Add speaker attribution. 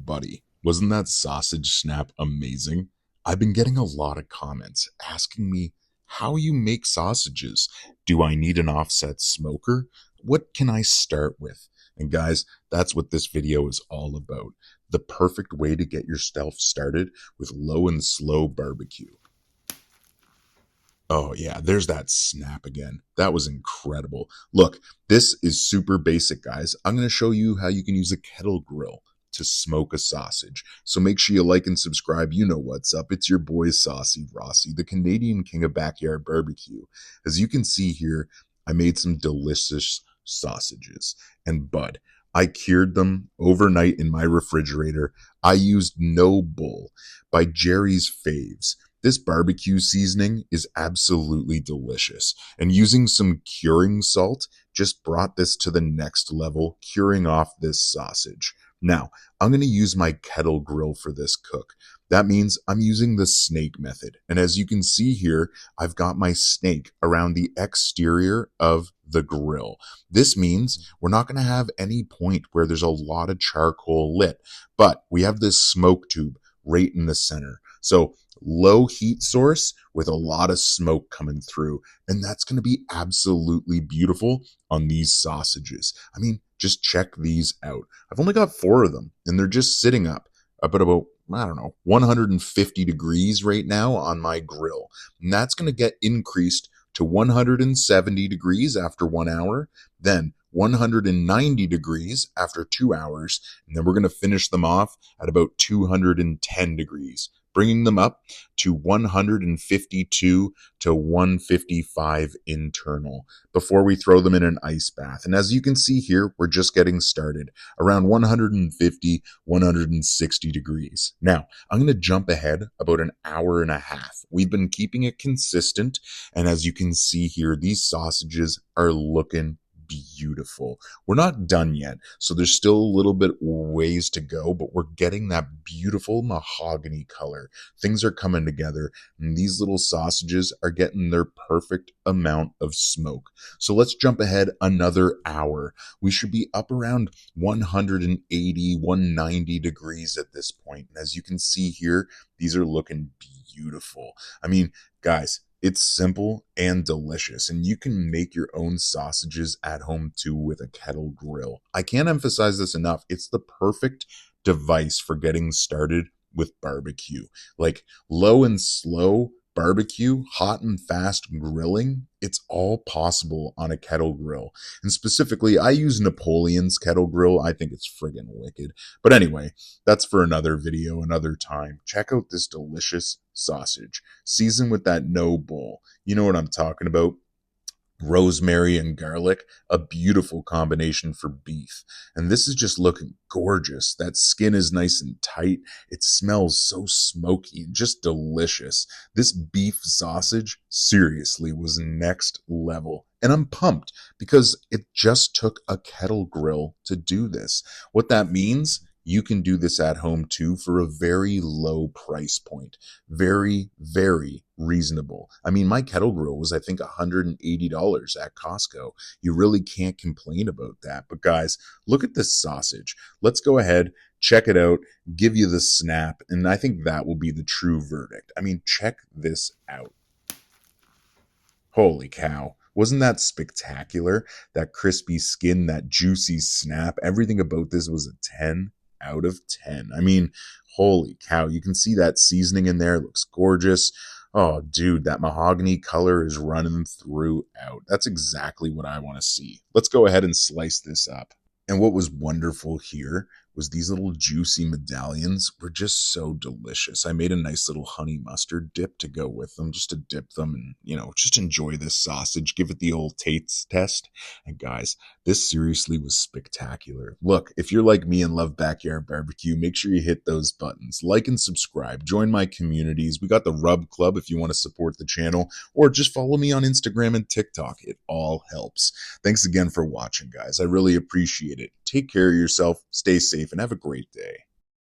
Speaker 1: buddy, wasn't that sausage snap amazing? I've been getting a lot of comments asking me how you make sausages. Do I need an offset smoker? What can I start with? And guys, that's what this video is all about. The perfect way to get yourself started with low and slow barbecue. Oh yeah, there's that snap again. That was incredible. Look, this is super basic, guys. I'm going to show you how you can use a kettle grill to smoke a sausage. So make sure you like and subscribe. You know what's up. It's your boy Saucy Rossi, the Canadian king of backyard barbecue. As you can see here, I made some delicious sausages. And bud, I cured them overnight in my refrigerator. I used No Bull by Jerry's Faves. This barbecue seasoning is absolutely delicious, and using some curing salt just brought this to the next level, curing off this sausage. Now, I'm going to use my kettle grill for this cook. That means I'm using the snake method. And as you can see here, I've got my snake around the exterior of the grill. This means we're not going to have any point where there's a lot of charcoal lit, but we have this smoke tube right in the center. So low heat source with a lot of smoke coming through. And that's going to be absolutely beautiful on these sausages. I mean, just check these out. I've only got 4 of them and they're just sitting up at about, I don't know, 150 degrees right now on my grill. And that's going to get increased to 170 degrees after 1 hour, then 190 degrees after 2 hours, and then we're going to finish them off at about 210 degrees, bringing them up to 152 to 155 internal before we throw them in an ice bath. And as you can see here, we're just getting started around 150, 160 degrees. Now, I'm going to jump ahead about an hour and a half. We've been keeping it consistent, and as you can see here, these sausages are looking beautiful. We're not done yet, so there's still a little bit ways to go, but we're getting that beautiful mahogany color. Things are coming together, and these little sausages are getting their perfect amount of smoke. So let's jump ahead another hour. We should be up around 180, 190 degrees at this point. And as you can see here, these are looking beautiful. I mean, guys, it's simple and delicious, and you can make your own sausages at home too with a kettle grill. I can't emphasize this enough. It's the perfect device for getting started with barbecue. Like low and slow barbecue, hot and fast grilling, it's all possible on a kettle grill. And specifically, I use Napoleon's kettle grill. I think it's friggin' wicked. But anyway, that's for another video, another time. Check out this delicious sausage, seasoned with that No Bull. You know what I'm talking about. Rosemary and garlic, a beautiful combination for beef. And this is just looking gorgeous. That skin is nice and tight. It smells so smoky and just delicious. This beef sausage seriously was next level. And I'm pumped because it just took a kettle grill to do this. What that means, you can do this at home too for a very low price point. Very, very reasonable. I mean, my kettle grill was, I think, $180 at Costco. You really can't complain about that. But guys, look at this sausage. Let's go ahead, check it out, give you the snap, and I think that will be the true verdict. I mean, check this out. Holy cow. Wasn't that spectacular? That crispy skin, that juicy snap, everything about this was a 10 out of 10. I mean, holy cow. You can see that seasoning in there. It looks gorgeous. Oh, dude, that mahogany color is running throughout. That's exactly what I want to see. Let's go ahead and slice this up. And what was wonderful here was these little juicy medallions were just so delicious. I made a nice little honey mustard dip to go with them, just to dip them and, just enjoy this sausage, give it the old taste test. And guys, this seriously was spectacular. Look, if you're like me and love backyard barbecue, make sure you hit those buttons, like and subscribe, join my communities. We got the Rub Club if you want to support the channel, or just follow me on Instagram and TikTok. It all helps. Thanks again for watching, guys. I really appreciate it. Take care of yourself, stay safe, and have a great day.